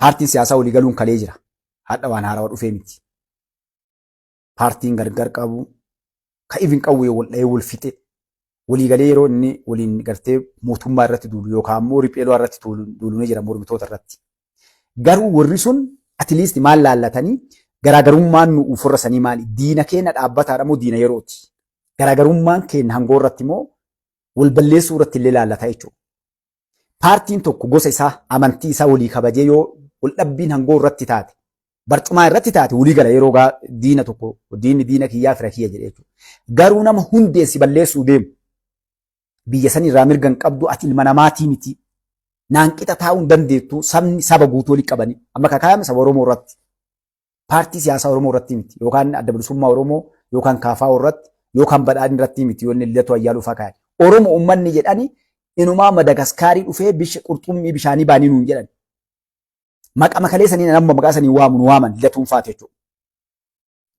Paartiin siyaasaa walii galuun kalee jira. Hadha waan haarawaa dhufee miti. Paartiin gargar qabu ka ifin qawwee wal dhahee wal fixe walii galee yeroo inni waliin gartee mootummaa irratti duulu yookaan immoo riphee irratti duulu ni jira mormitoota irratti. Garuu warri sun at least maal laallatanii garaagarummaan nu ufurra sanii maali? Diina keenya dhaabbataadha moo diina yerooti? Garaagarummaan keenya hangoo irratti moo wal balleessuu irratti illee laallataa jechuudha. Paartiin tokko gosa isaa amantii isaa walii kabajee yoo wal dhabbiin hangoo irratti taate barcumaa irratti taate walii gala yeroo diina tokko diina kiyyaa fira kiyya jedhee jechuudha. Garuu nama hundeessi balleessuu deemu biyya san irraa mirgan qabdu ati ilma namaatii miti. Naan qixa taa'uu hin dandeettu sabni saba guutuu waliin qabanii amma kakaayame saba Oromoo irratti paartii siyaasaa Oromoo irratti miti yookaan adda bilisummaa Oromoo yookaan kaafaa irratti yookaan badhaadhii irratti miti yoonni Lidatu Ayyaaluu fa'aa Oromoo uummanni jedhani inumaa Madagaskaarii dhufee qurxummii bishaanii baanii nuun jedhan maqaa makalee sanii nama maqaa sanii waaman Lidatuun fa'aati jechuudha.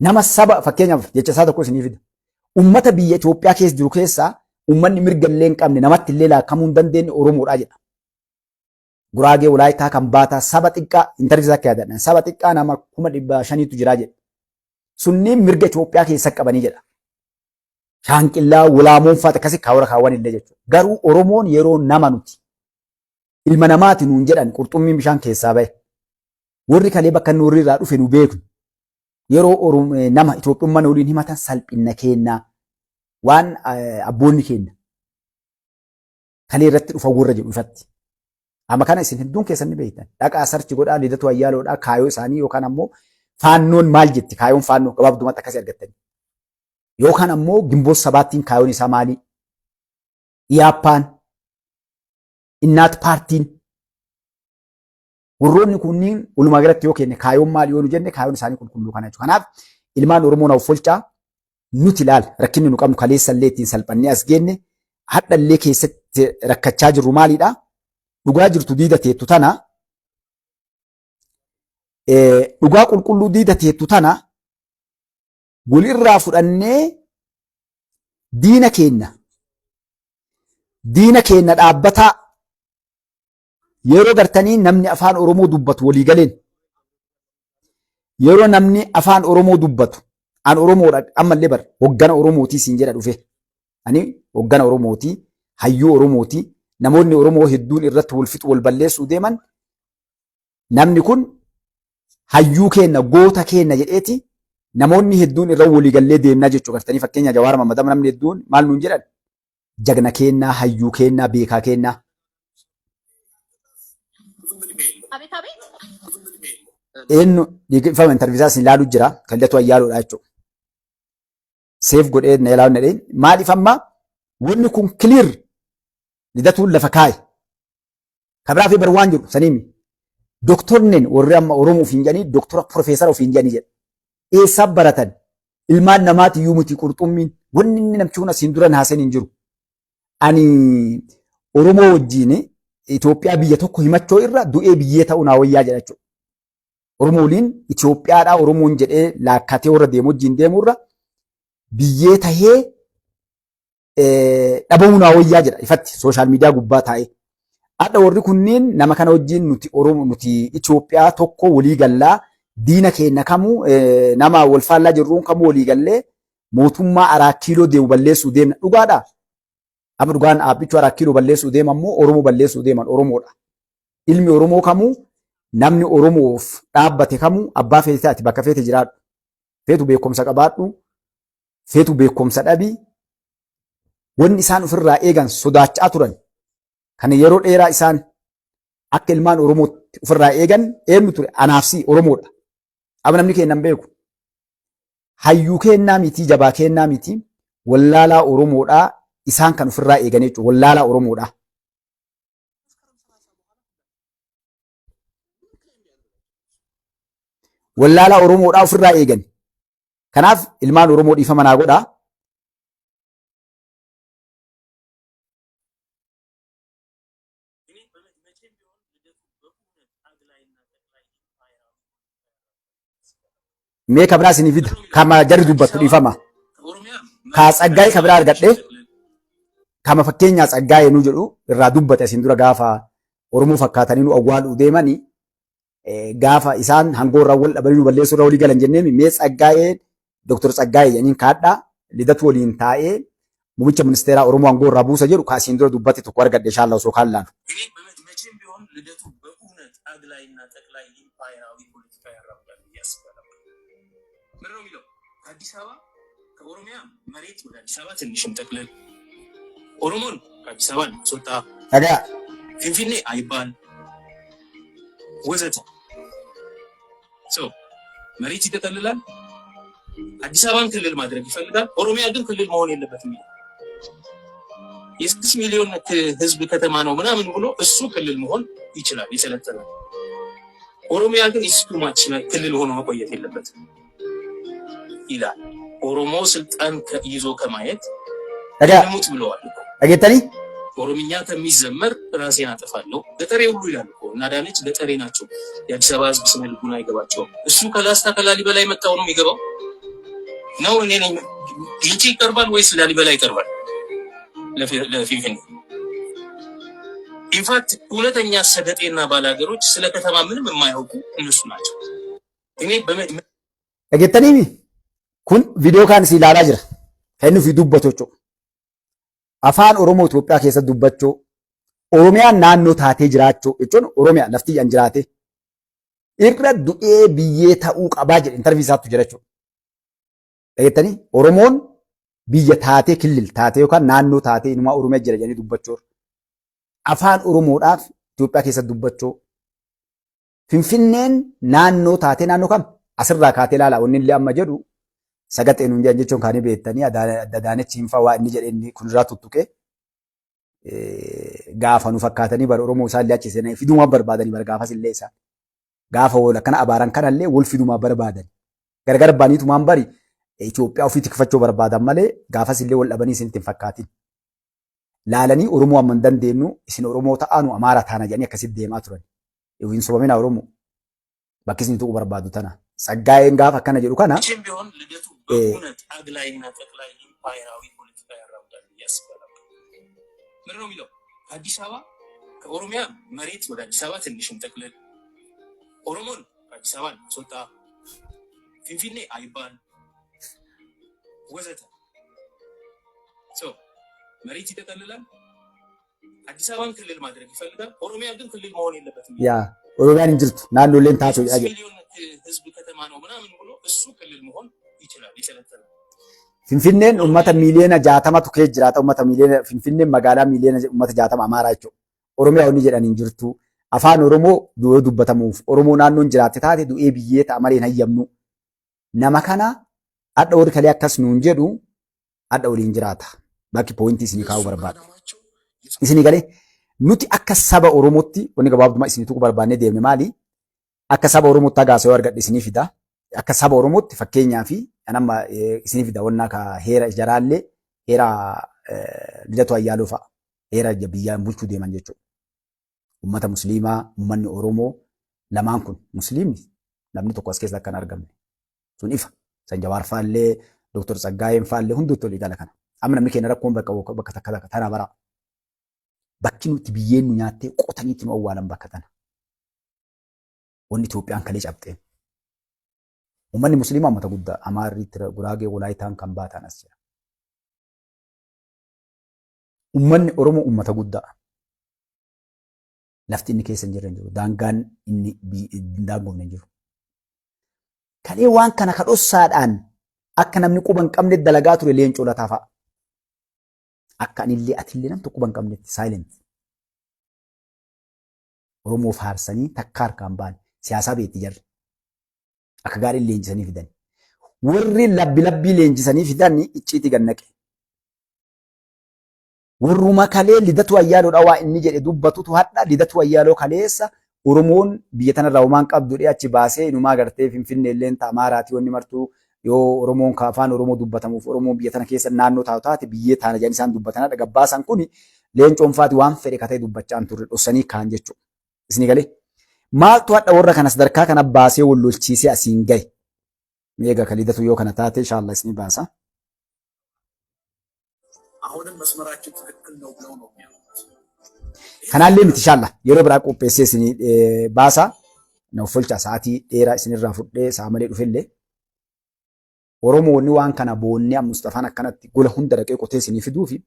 Nama saba fakkeenyaaf jecha isaa tokko isinii fida uummata biyya Itoophiyaa keessa jiru keessaa uummanni mirga illee hin qabne namatti illee laakkamuu hin dandeenye Oromoodhaa jedha. Guraagee Walaayittaa kan baataa saba xiqqaa intarviisaa akka yaadan saba xiqqaa nama 500,000tu jira jedha. Sunniin mirga Itoophiyaa keessa qabanii jedha. Shaanqillaa Walaamoon fa'aati akkasii kaawwara kaawwan illee jechuudha. Garuu Oromoon yeroo nama nuti ilma namaati nuun jedhan qurxummiin bishaan keessaa bahe. Warri kalee bakka inni warri irraa dhufe nu beeknu. Yeroo nama Itoophiyummaan waliin himatan salphina kennaa waan abboonni kenna. Kalee irratti dhufa warra jedhu ifatti. Amma kana isin hedduun keessan ni beektan. Dhaqaa sarchi godhaa Lidatu Ayyaaloodhaa kaayoo isaanii yookaan ammoo faannoon maal jetti kaayoon faannoo gabaabdumatti akkasii argattani. Yookaan ammoo Gimboot Sabaattiin kaayoon isaa maali? Iyaappaan, Innaat paartiin. Warroonni kunniin walumaa galatti yoo kenne kaayoon maali yoo nu jenne kaayoon isaanii qulqulluu kana jechuudha. Kanaaf ilmaan Oromoo naaf folchaa nuti ilaala rakkinni nu qabnu kaleessa illee ittiin salphannee as geenne hadha illee keessatti rakkachaa jirru maalidhaa? Dhugaa jirtu diida teettu tana dhugaa qulqulluu diida teettu tana walirraa fudhannee diina keenya dhaabbataa yeroo gartanii namni afaan Oromoo dubbatu walii galeen yeroo namni afaan Oromoo dubbatu an Oromoodha ammallee bar hoggana Oromootii siin jedha dhufe ani hoggana Oromootii hayyuu Oromootii namoonni Oromoo hedduun irratti wal fixu wal balleessuu deeman namni kun hayyuu keenya goota keenya jedheeti namoonni hedduun irra walii gallee deemnaa jechuu gartanii fakkeenya Jawaar Mohammad namni hedduun maal nuun jedhan jagna keenya hayyuu keenya beekaa keenya. Eenyu dhiiggifama intarviisaa isin ilaaluu jira kan Lidatu Ayyaaluudha jechuudha. Seef godhee na ilaalu nadheen maaliif amma wanni kun clear Lidatuun lafa kaaye. Kabraa fi barwaan jiru saniimi. Doktorneen warri amma Oromoo ofiin jedhanii doktora Profeesara ofiin jedhanii jedha. Eessaa baratan ilmaan namaati iyyuu miti qurxummiin wanni inni namchi kun asiin dura naasan hin jiru. Ani Oromoo wajjin Itoophiyaa biyya tokko himachoo irra du'ee biyyee ta'uu naa wayyaa jedha jechuudha. Oromooliin Itoophiyaadhaa Oromoon jedhee laakkatee warra deemu wajjin deemurra biyyee tahee dhabamuu naa wayyaa jedha ifatti sooshaal miidiyaa gubbaa taa'ee. Hadha warri kunniin nama kana wajjin nuti Itoophiyaa tokko walii gallaa diina keenya kamuu nama wal faallaa jirruun kamuu walii gallee mootummaa Araakkiiloo deemu balleessuu deemna dhugaadhaa. Amma dhugaan dhaabbichu Araakkiiloo balleessuu deema ammoo Oromoo balleessuu deeman Oromoodha. Ilmi Oromoo kamuu namni Oromoof dhaabbate kamuu abbaa feetee ati bakka feete jiraadhu. Feetu beekumsa qabaadhu. Feetu beekumsa dhabii. Wanni isaan ofirraa eegan sodaachaa turan. Kan yeroo dheeraa isaan akka ilmaan Oromootti ofirraa eegan eenyu ture? Anaafsi Oromoodha. Amma namni keenya hin beeku. Hayyuu kennaa miti jabaa kennaa miti wallaalaa Oromoodhaa isaan kan ofirraa eegan jechuudha. Wallaalaa Oromoodhaa. Wallaalaa Oromoodhaa ofirraa eegan. Kanaaf ilmaan Oromoo dhiifama naa godhaa. Mee kabraa isinii fida kama jarri dubbattu dhiifama. Kaa Tsaggaayee kabraa argadhee kama fakkeenyaa Tsaggaayee nu jedhu irraa dubbate isin dura gaafa Oromoo fakkaatanii nu awwaaluu deemanii gaafa isaan hangoorraa wal dhabanii balleessuurra walii galan jenneen mee Tsaggaayee Dr. Tsaggaayee jedhaniin kaadhaa lidatu waliin taa'ee muummicha ministeeraa Oromoo hangoorraa buusa jedhu kaasiin dura dubbate tokko argadhe shaalla osoo kaan laalu. መቼም ቢሆን ልደቱ በእውነት አግላይና ጠቅላይ ኢምፓየራዊ ፖለቲካ ያራምዳል ያስባላል። ምን ነው የሚለው አዲስ አበባ ከኦሮሚያ መሬት ወደ አዲስ አበባ ትንሽም ጠቅልል ኦሮሞን ከአዲስ አበባ ሶጣ ፊንፊኔ አይባል ወዘተ መሬት ይጠቀልላል። አዲስ አበባን ክልል ማድረግ ይፈልጋል። ኦሮሚያ ግን ክልል መሆን የለበትም። የ6 ሚሊዮን ህዝብ ከተማ ነው ምናምን ብሎ እሱ ክልል መሆን ይችላል ይሰለጥናል። ኦሮሚያ ግን ኢስቱማች ክልል ሆኖ መቆየት የለበትም ይላል። ኦሮሞ ስልጣን ይዞ ከማየት ለሙት ብለዋል። አገተኒ ኦሮሚኛ ከሚዘመር ራሴን አጠፋለሁ ገጠሬ ሁሉ ይላል እኮ እና ዳነች ገጠሬ ናቸው። የአዲስ አበባ ህዝብ ስነ ልቡና አይገባቸውም። እሱ ከላስታ ከላሊበላ የመጣው ነው የሚገባው ነው። እኔ ነኝ ግንጪ ይቀርባል ወይስ ላሊበላ ይቀርባል ለፊንፊኔ? ኢንፋክት ሁለተኛ ሰገጤና ባላገሮች ስለ ከተማ ምንም የማያውቁ እነሱ ናቸው። እኔ አገተኒ ኩን ቪዲዮ ካን ሲላላ ጅራ ከኑ ፊ ዱበቶቾ afaan Oromoo Itoophiyaa keessa dubbachuu Oromiyaan naannoo taatee jiraachuu jechuun Oromiyaa lafti an jiraate irra du'ee biyyee ta'uu qabaa jedhe intervii isaatti jira jechuudha. Dhageettanii Oromoon biyya taatee kilil taatee yookaan naannoo taatee inumaa Oromiyaa jira jedhanii dubbachuu afaan Oromoodhaaf Itoophiyaa keessa dubbachuu Finfinneen naannoo taatee naannoo kam asirraa kaatee ilaala wanni illee amma jedhu Sagateen hundi jechuun kan beektanii Adaanechi hinfa waa inni jedhe inni kun irraa tuttuqee gaafa nu fakkaatanii bara Oromoo isaan illee achiisanii fidumaa barbaadanii bara gaafas illee isaan gaafa wal akkana abaaran kanallee wal fidumaa barbaadanii gargar baaniitumaan bari Itoophiyaa ofii tikfachuu barbaadan malee gaafas illee wal dhabanii isinitti hin fakkaatin. Laalanii Oromoo amma hin dandeenyu isin Oromoo ta'anu Amaara taana jedhanii akkasitti deemaa turan. Hin sobamina Oromoo bakki isin tuqu barbaadu tana. Tsaggaayeen gaafa akkana jedhu kana በእውነት አግላይና ጠቅላይ ኢምፓየራዊ ፖለቲካ ያራምዳል ያስባላል። ምን ነው የሚለው አዲስ አበባ ከኦሮሚያ መሬት ወደ አዲስ አበባ ትንሽም ጠቅልል ኦሮሞን ከአዲስ አበባ ሶጣ ፊንፊኔ አይባል ወዘተ መሬት ይጠቀልላል። አዲስ አበባን ክልል ማድረግ ይፈልጋል። ኦሮሚያ ግን ክልል መሆን የለበትም። ያ ኦሮሚያን እንጅርቱ ናኖሌን ታቸው ሚሊዮን ህዝብ ከተማ ነው ምናምን ብሎ እሱ ክልል መሆን ይችላል ይሰለጥናል። Finfinneen uummata miliyoona 60tu keessa jiraata. Uummata miliyoona Finfinneen magaalaa miliyoona uummata 60 Amaaraa jechuudha. Oromiyaa wanni jedhanii jirtu. Afaan Oromoo yoo dubbatamuuf Oromoo naannoon jiraate taate du'ee biyyee ta'a malee hin hayyamnu. Nama kana adda warri kalee akkas nuun jedhu adda waliin jiraata. Bakki pooyintii isinii kaa'uu barbaada. Isinii galee nuti akka saba Oromootti wanni gabaabduma isinii tuquu barbaannee deemne maali? Akka saba Oromootti agaasoo argadhe isinii fida. Akka saba Oromootti fakkeenyaa fi anamma isinii fida wannaa ka heera jaraallee heera lidatu ayyaaloo fa'a. Heera biyyaan bulchuu deeman jechuudha. Uummata Musliimaa, uummanni Oromoo lamaan kun Musliimni namni tokko as keessa akka hin argamne. Sun ifa. San Jawaar faallee, Dr. Tsaggaayeen faallee hunduutti olii gala kana. Amma namni keenya rakkoon bakka takka tana bara. Bakki nuti biyyeen nu nyaattee qotaniitti nu awwaalan bakka tana. Wanni Itoophiyaan kalee cabxeen. Uummanni Musliimaa uummata guddaa Amaarri, Guraagee, Walaayitaan kan baatan as jira. Uummanni Oromoo uummata guddaa. Lafti inni keessa hin jirre hin jiru. Daangaan inni daangoofne hin jiru. Kalee waan kana kadhossaadhaan akka namni quba hin qabne dalagaa ture Leencoo Lataa fa'a. Akka anillee atillee namni quba hin qabnetti saayilent. Oromoo faarsanii takka harkaan ba'an siyaasaa beetti jarri. Akka gaarii leenjisanii fidan. Warri labbii leenjisanii fidan icciitii gannaqe. Warruma kalee lidatu ayyaaloodha waa inni jedhe dubbatutu hadha lidatu ayyaaloo kaleessa Oromoon biyya tanarraa homaan qabdu achi baasee inumaa gartee Finfinnee illee Amaaraati wanni martuu yoo Oromoon afaan Oromoo dubbatamuuf Oromoon biyya tana keessa naannoo taate biyyee taana jedhanii isaan dubbatana gabbaasan kuni Leencoon faati waan fedhe katee dubbachaa turre dhossanii kaan jechuudha. Isinii galee maaltu hadha warra kana sadarkaa kana baasee wallolchiisee asiin gahe. Meegaa kalidatu yoo kana taate inshallah isinii baasa. አሁንም መስመራችን ትክክል ነው ብለው ነው የሚያምኑት። Kanaallee miti inshallah yeroo biraa qopheessee isinii baasa. na uffolcha sa'aatii dheeraa isinirraa fudhee saa malee dhufellee Oromoonni waan kana boonnee Mustafaan akkanatti gola hunda dhaqee qotee isinii fiduu fi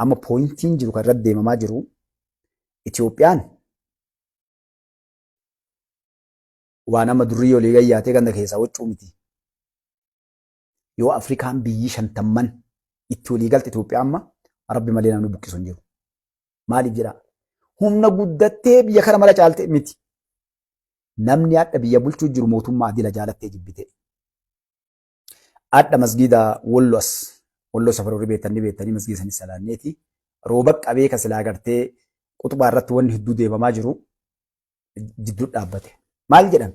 amma poointiin jiru kan irratti deemamaa jiru Itoophiyaan waan amma durrii olii gayyaatee ganda keessaa waccuu miti. Yoo Afrikaan biyyi 50 itti olii galte Itoophiyaa amma Rabbi malee namni buqqisu hin jiru. Maaliif jedhaa? Humna guddattee biyya kana mala caalte miti. Namni hadha biyya bulchuu jiru mootummaa adila jaalattee jibbite. Hadha masgiida Walloo safara horii beektanii masgiida sanis salaanneeti. Rooba qabee ka silaa gartee qutubaa irratti wanni hedduu deemamaa jiru jidduu dhaabbate. Maal jedhan?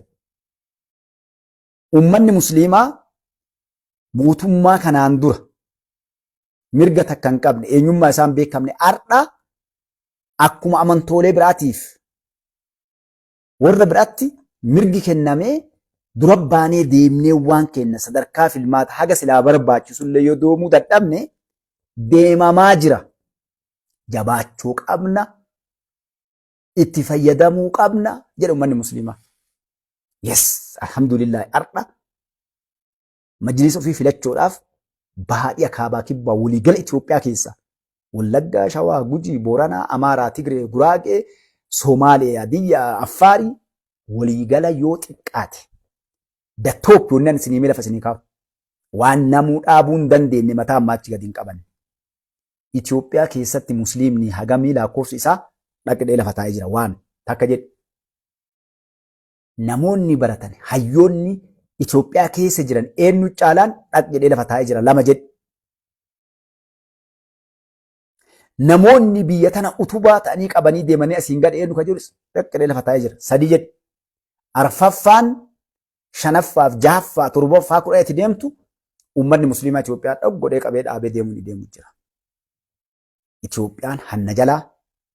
Uummanni musliimaa mootummaa kanaan dura mirga takka hin qabne eenyummaa isaan beekamne har'a akkuma amantoolee biraatiif warra biraatti mirgi kennamee dura baanee deemnee waan kenna sadarkaa filmaata haga silaa barbaachisullee yoo doomuu dadhabne deemamaa jira. Jabaachuu qabna, itti fayyadamuu qabna jedha uummanni musliimaa. Yes, alhamdulillah har'a majlisa ofii filachuudhaaf baadiyyaa kaabaa kibbaa waliigala Itoophiyaa keessa Wallaggaa, Shawaa, Gujii, Booranaa, Amaaraa, Tigree, Guraagee, Somaaliyaa, Hadiyyaa, Affaarii waliigala yoo xiqqaate dattoopp yoonnan isinii lafa isinii kaa'u waan namuu dhaabuu hin dandeenye mataa ammaachi gadi hin qaban. Itoophiyaa keessatti musliimni hagamii lakkoofsi isaa dhaqdee lafa taa'ee jira waan takka jedhe. Namoonni baratan hayyoonni Itoophiyaa keessa jiran eenyu caalaan dhaqdee lafa taa'ee jira lama jedhe. Namoonni biyya tana utubaa ta'anii qabanii deemanii asiin gad eenyu ka jiru dhaqdee lafa taa'ee jira sadii jedhe. Arfaffaan shanaffaaf jahaffaa torbaffaa kudha itti deemtu uummanni musliimaa Itoophiyaa dhaggodhee qabee dhaabee deemuu ni deemu jira. Itoophiyaan hanna jalaa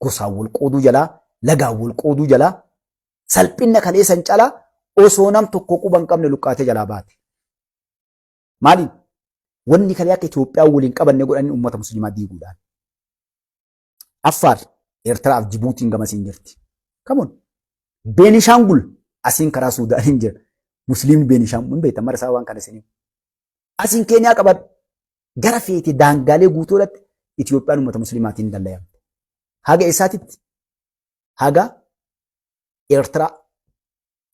gosaan wal qooduu jalaa lagaan wal qooduu jalaa salphina kaleessan calaa osoo nam tokko quba hin qabne luqqaatee jalaa baate. Maaliif? Wanni kalee akka Itoophiyaa waliin qabanne godhanii uummata musliimaa diiguudhaan. Affaar, Eertiraaf Jibuutiin gamasiin jirti. Kamoon Beenishaangul asiin karaa Suudaaniin jira. Musliimni Beenishaangul beektan mara isaa waan kana isinii. Asiin Keeniyaa qaban gara feete daangaalee guutuudhaatti Itoophiyaan uummata musliimaatiin dallayamte. Haga eessaatitti? Haga Eertiraa.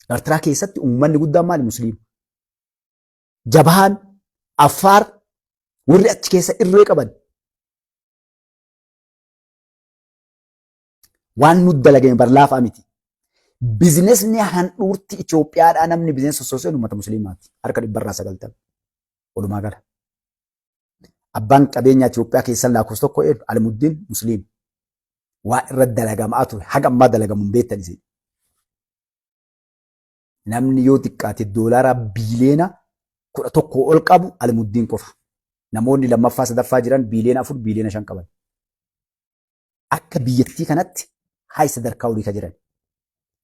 Eertiraa keessatti uummanni guddaan maali musliima? Jabaan, Affaar warri achi keessa irree qaban. Waan nuti dalagame barlaafaa miti. Bizinesni handhuurti Itoophiyaadhaa namni bizinesa sosoosee uummata musliimaati. Harka 190. Walumaa gala. Abbaan qabeenyaa Itoophiyaa keessaa lakkoofsa tokko jedhu Almuddiin musliima. Waan irra dalagamaa ture haga ammaa dalagamuun beektan isin. Namni yoo xiqqaate doolaara biiliyoona 11 ol qabu Almuddiin qofa. Namoonni lammaffaa sadaffaa jiran biiliyoona 4 biiliyoona 5 qaban. Akka biyyattii kanatti hayi sadarkaa olii ka jiran.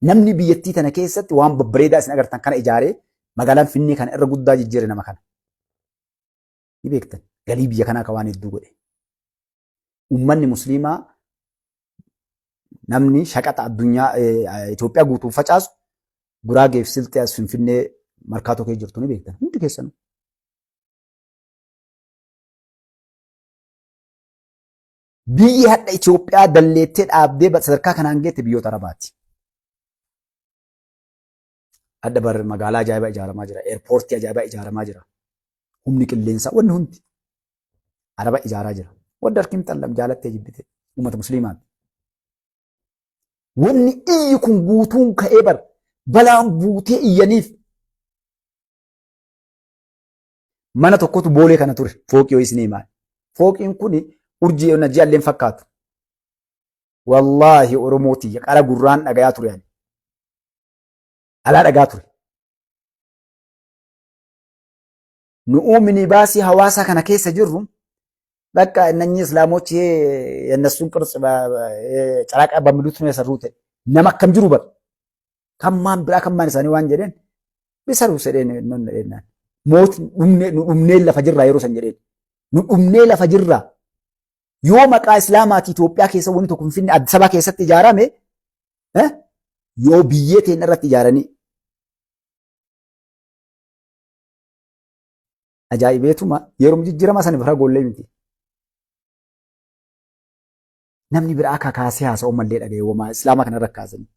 Namni biyyattii tana keessatti waan babbareedaa isin agartan kana ijaaree magaalaan Finnee kana irra guddaa jijjiire nama kana. Ni beektan galii biyya kanaa ka waan hedduu godhe. Uummanni musliimaa namni shaqaxa addunyaa Itoophiyaa guutuu facaasu Guraageef Silxee as Finfinnee markaatoo kee jirtu ni beektan hundi keessanuu. Biyyi hadha Itoophiyaa dalleettee dhaabdee sadarkaa kanaan geette biyyoota Arabaati. Hadda bar magaalaa ajaa'ibaa ijaaramaa jira. Eerpoortii ajaa'ibaa ijaaramaa jira. Humni qilleensaa wanni hundi Araba ijaaraa jira. Wadda harki mixallam jaalattee jibbite uummata musliimaati. Wanni iyyi kun guutuun ka'ee bar balaan buutee iyyaniif mana tokkotu boolee kana ture fooqii ho'isinii himaa. Fooqiin kuni urjii yoo najjii alleen fakkaatu. Wallaahi Oromootii qara gurraan dhagayaa ture ani. Alaa dhagaa ture. Nu'uu minibaasii hawaasaa kana keessa jirru bakka innanyi islaamochi የነሱን ቅርጽ ጨራቃ በሚሉት ነው የሰሩት nama akkam jiru bar kammaan biraa kammaan isaanii waan jedheen bisaru sedeen nonnedhaan mooti dhumnee lafa jirraa yeroo san jedheen nu dhumnee lafa jirraa yoo maqaa islaamaati Itoophiyaa keessa wanni tokko Finfinnee Addis Ababa keessatti ijaarame yoo biyyee teenya irratti ijaaranii ajaa'ibeetuma yeroo jijjiirama sana bira goollee miti. Namni biraa kakaasee haasa'u mallee dhaga'ee homaa islaama kana rakkaasanii.